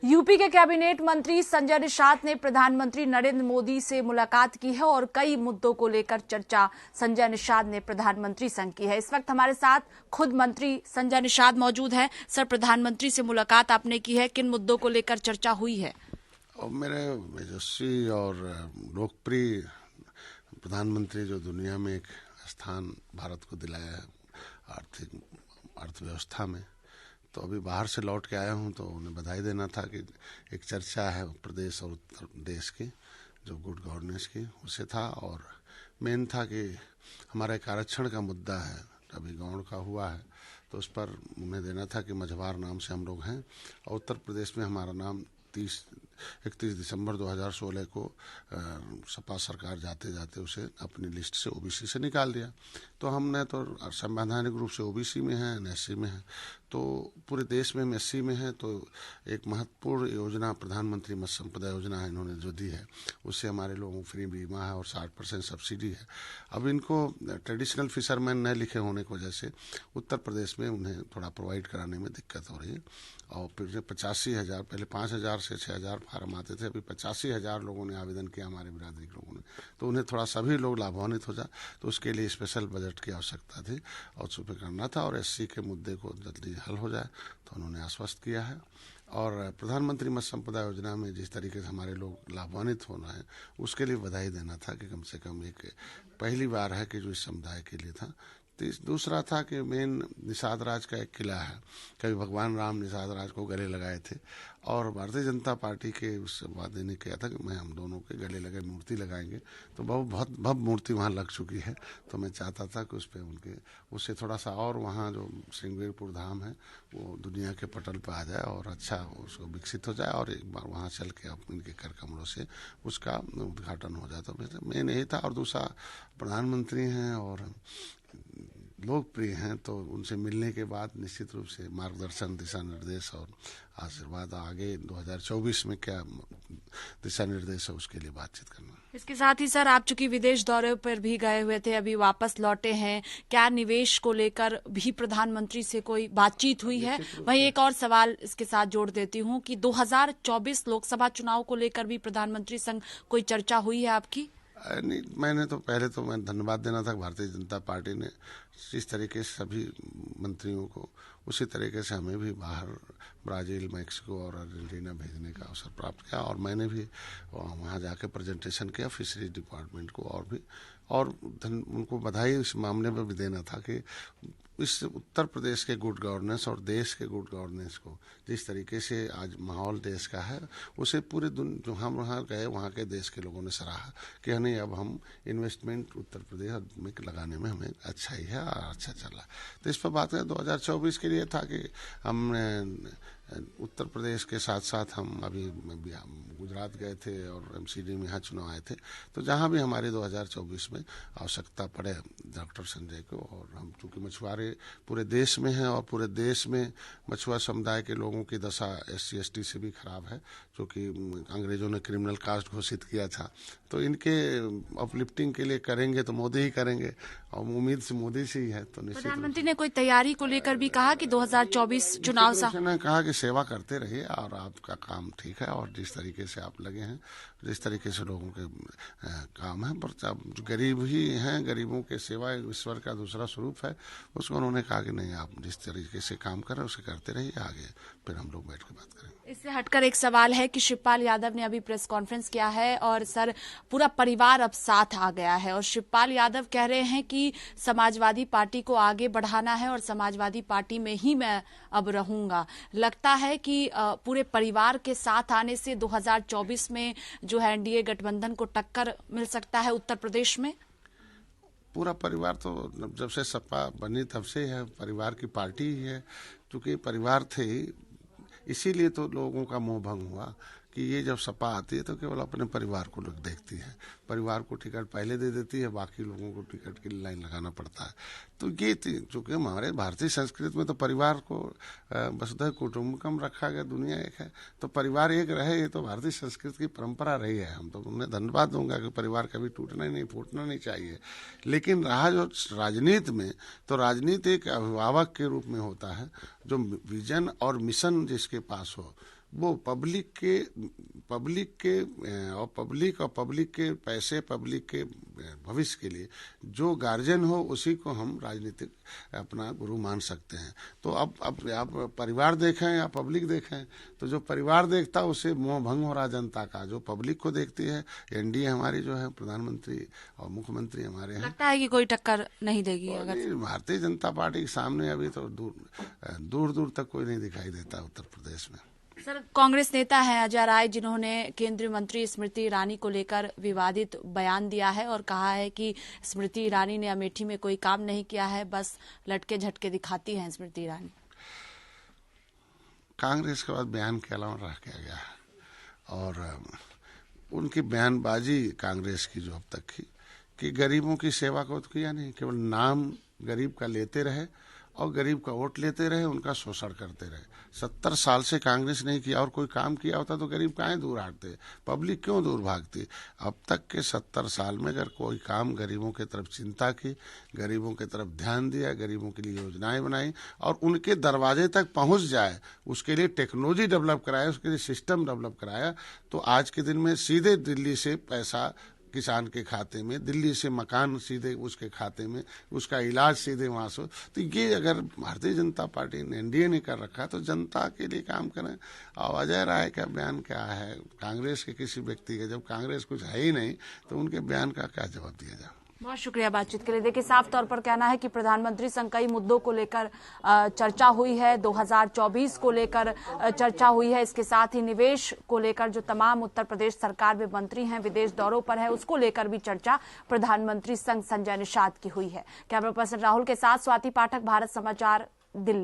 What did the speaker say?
UP के cabinet मंत्री संजय निषाद ने प्रधानमंत्री नरेंद्र मोदी से मुलाकात की है और कई मुद्दों को लेकर चर्चा संजय निषाद ने प्रधानमंत्री संग की है। इस वक्त हमारे साथ खुद मंत्री संजय निषाद मौजूद हैं। सर, प्रधानमंत्री से मुलाकात आपने की है, किन मुद्दों को लेकर चर्चा हुई है? और मेरे यशस्वी और लोकप्रिय प्रधानमंत्री जो दुनिया में एक स्थान भारत को दिलाया है अर्थव्यवस्था में, तो अभी बाहर से लौट के आया हूं, तो उन्हें बधाई देना था कि एक चर्चा है प्रदेश और उत्तर प्रदेश की जो गुड गवर्नेंस की, उसे था। और मेन था कि हमारा एक आरक्षण का मुद्दा है, अभी गौड़ का हुआ है, तो उस पर उन्हें देना था कि मझवार नाम से हम लोग हैं और उत्तर प्रदेश में हमारा नाम 31 दिसंबर 2016 को सपा सरकार जाते जाते उसे अपनी लिस्ट से ओबीसी से निकाल दिया। तो हमने तो संवैधानिक रूप से ओबीसी में है, एससी में है, तो पूरे देश में हम एससी में है। तो एक महत्वपूर्ण योजना प्रधानमंत्री मत्स्य संपदा योजना है, इन्होंने जो दी है उससे हमारे लोगों को फ्री बीमा है और 60% सब्सिडी है। अब इनको ट्रेडिशनल फिशरमैन न लिखे होने की वजह से उत्तर प्रदेश में उन्हें थोड़ा प्रोवाइड कराने में दिक्कत हो रही है। और फिर 85,000, पहले 5,000 से 6,000 फार्म आते थे, अभी 85,000 लोगों ने आवेदन किया, हमारे बिरादरी के लोगों ने, तो उन्हें थोड़ा सभी लोग लाभान्वित हो जाए, तो उसके लिए स्पेशल बजट की आवश्यकता थी और उस पर करना था और एससी के मुद्दे को जल्दी हल हो जाए, तो उन्होंने आश्वस्त किया है। और प्रधानमंत्री मत्स्य संपदा योजना में जिस तरीके से हमारे लोग लाभान्वित होना है, उसके लिए बधाई देना था कि कम से कम एक पहली बार है कि जो इस समुदाय के लिए था। दूसरा था कि मेन निषाद राज का एक किला है, कभी भगवान राम निषाद राज को गले लगाए थे और भारतीय जनता पार्टी के उस वादे ने किया था कि मैं हम दोनों के गले लगे मूर्ति लगाएंगे, तो बहुत भव्य मूर्ति वहाँ लग चुकी है। तो मैं चाहता था कि उस पर उनके उससे थोड़ा सा और वहाँ जो श्रृंगेरपुर धाम है वो दुनिया के पटल पर आ जाए और अच्छा उसको विकसित हो जाए और एक बार वहाँ चल के इनके कर कमलों से उसका उद्घाटन हो जाए। तो मेन यही था। और दूसरा, प्रधानमंत्री हैं और लोकप्रिय हैं, तो उनसे मिलने के बाद निश्चित रूप से मार्गदर्शन, दिशा निर्देश और आशीर्वाद आगे 2024 में क्या दिशा निर्देश है उसके लिए बातचीत करना। इसके साथ ही सर, आप चूंकि विदेश दौरे पर भी गए हुए थे, अभी वापस लौटे हैं, क्या निवेश को लेकर भी प्रधानमंत्री से कोई बातचीत हुई है? वहीं एक और सवाल इसके साथ जोड़ देती हूँ कि 2024 लोकसभा चुनाव को लेकर भी प्रधानमंत्री संग कोई चर्चा हुई है आपकी? नहीं, मैंने तो पहले तो मैं धन्यवाद देना था भारतीय जनता पार्टी ने जिस तरीके से सभी मंत्रियों को, उसी तरीके से हमें भी बाहर ब्राजील, मैक्सिको और अर्जेंटीना भेजने का अवसर प्राप्त किया और मैंने भी वहाँ जाके प्रेजेंटेशन किया फिशरीज डिपार्टमेंट को और उनको बधाई इस मामले में भी देना था कि इस उत्तर प्रदेश के गुड गवर्नेंस और देश के गुड गवर्नेंस को जिस तरीके से आज माहौल देश का है, उसे पूरे जो हम वहाँ गए वहाँ के देश के लोगों ने सराहा कि नहीं, अब हम इन्वेस्टमेंट उत्तर प्रदेश में लगाने में हमें अच्छा ही है और अच्छा चला। तो इस पर बात करें, 2024 के लिए था कि हमने उत्तर प्रदेश के साथ साथ हम अभी गुजरात गए थे और एमसीडी में यहाँ चुनाव आए थे, तो जहाँ भी हमारे 2024 में आवश्यकता पड़े डॉक्टर संजय को, और हम चूँकि मछुआरे पूरे देश में हैं और पूरे देश में मछुआ समुदाय के लोगों की दशा SC ST से भी खराब है, जो कि अंग्रेजों ने क्रिमिनल कास्ट घोषित किया था, तो इनके अपलिफ्टिंग के लिए करेंगे तो मोदी ही करेंगे और उम्मीद से मोदी से ही है। तो प्रधानमंत्री ने कोई तैयारी को लेकर भी कहा कि 2024 चुनाव सा कहा कि सेवा करते रहिए और आपका काम ठीक है और जिस तरीके से आप लगे हैं, जिस तरीके से लोगों के काम है, पर जो गरीब ही हैं, गरीबों के सेवा ईश्वर का दूसरा स्वरूप है, उसको उन्होंने कहा कि नहीं, आप जिस तरीके से काम कर रहे हैं उसे करते रहिए, आगे फिर हम लोग बैठ के बात करेंगे। इससे हटकर एक सवाल है कि शिवपाल यादव ने अभी प्रेस कॉन्फ्रेंस किया है और सर, पूरा परिवार अब साथ आ गया है और शिवपाल यादव कह रहे हैं कि समाजवादी पार्टी को आगे बढ़ाना है और समाजवादी पार्टी में ही मैं अब रहूंगा। लगता है कि पूरे परिवार के साथ आने से 2024 में जो है एनडीए गठबंधन को टक्कर मिल सकता है उत्तर प्रदेश में? पूरा परिवार तो जब से सपा बनी तब से है, परिवार की पार्टी ही है, क्योंकि परिवार थे, इसीलिए तो लोगों का मोह भंग हुआ कि ये जब सपा आती है तो केवल अपने परिवार को लोग देखती है, परिवार को टिकट पहले दे देती है, बाकी लोगों को टिकट की लाइन लगाना पड़ता है। तो ये चूंकि हमारे भारतीय संस्कृति में तो परिवार को वसुधैव कुटुंबकम रखा गया, दुनिया एक है, तो परिवार एक रहे, ये तो भारतीय संस्कृति की परंपरा रही है। हम तो उन्हें धन्यवाद दूंगा कि परिवार कभी टूटना ही नहीं, फूटना नहीं चाहिए। लेकिन रहा जो राजनीति में, तो राजनीति एक अभिभावक के रूप में होता है, जो विजन और मिशन जिसके पास हो, वो पब्लिक के और पब्लिक के पैसे, पब्लिक के भविष्य के लिए जो गार्जियन हो उसी को हम राजनीतिक अपना गुरु मान सकते हैं। तो अब आप परिवार देखें या पब्लिक देखें, तो जो परिवार देखता है उसे मोह भंग हो रहा जनता का, जो पब्लिक को देखती है। एनडीए हमारी जो है, प्रधानमंत्री और मुख्यमंत्री हमारे हैं, लगता है कि कोई टक्कर नहीं देगी। अगर भारतीय जनता पार्टी के सामने अभी तो दूर दूर तक कोई नहीं दिखाई देता उत्तर प्रदेश में। सर, कांग्रेस नेता हैं अजय राय, जिन्होंने केंद्रीय मंत्री स्मृति ईरानी को लेकर विवादित बयान दिया है और कहा है कि स्मृति ईरानी ने अमेठी में कोई काम नहीं किया है, बस लटके झटके दिखाती हैं स्मृति ईरानी। कांग्रेस के बाद बयान के अलावा रह गया है, और उनकी बयानबाजी कांग्रेस की जो अब तक की कि गरीबों की सेवा को तो किया नहीं, केवल नाम गरीब का लेते रहे और गरीब का वोट लेते रहे, उनका शोषण करते रहे। 70 साल से कांग्रेस नहीं किया, और कोई काम किया होता तो गरीब काहे दूर हटते, पब्लिक क्यों दूर भागती। अब तक के 70 साल में अगर कोई काम गरीबों की तरफ चिंता की, गरीबों की तरफ ध्यान दिया, गरीबों के लिए योजनाएं बनाई और उनके दरवाजे तक पहुंच जाए, उसके लिए टेक्नोलॉजी डेवलप कराया, उसके लिए सिस्टम डेवलप कराया, तो आज के दिन में सीधे दिल्ली से पैसा किसान के खाते में, दिल्ली से मकान सीधे उसके खाते में, उसका इलाज सीधे वहां से। तो ये अगर भारतीय जनता पार्टी ने, एनडीए ने कर रखा, तो जनता के लिए काम करें। और अजय राय का बयान क्या है, कांग्रेस के किसी व्यक्ति के, जब कांग्रेस कुछ है ही नहीं तो उनके बयान का क्या जवाब दिया जाए। बहुत शुक्रिया बातचीत के लिए। देखिए, साफ तौर पर कहना है कि प्रधानमंत्री संग कई मुद्दों को लेकर चर्चा हुई है, 2024 को लेकर चर्चा हुई है, इसके साथ ही निवेश को लेकर जो तमाम उत्तर प्रदेश सरकार में मंत्री हैं विदेश दौरों पर है, उसको लेकर भी चर्चा प्रधानमंत्री संग संजय निषाद की हुई है। कैमरा पर्सन राहुल के साथ स्वाति पाठक, भारत समाचार, दिल्ली।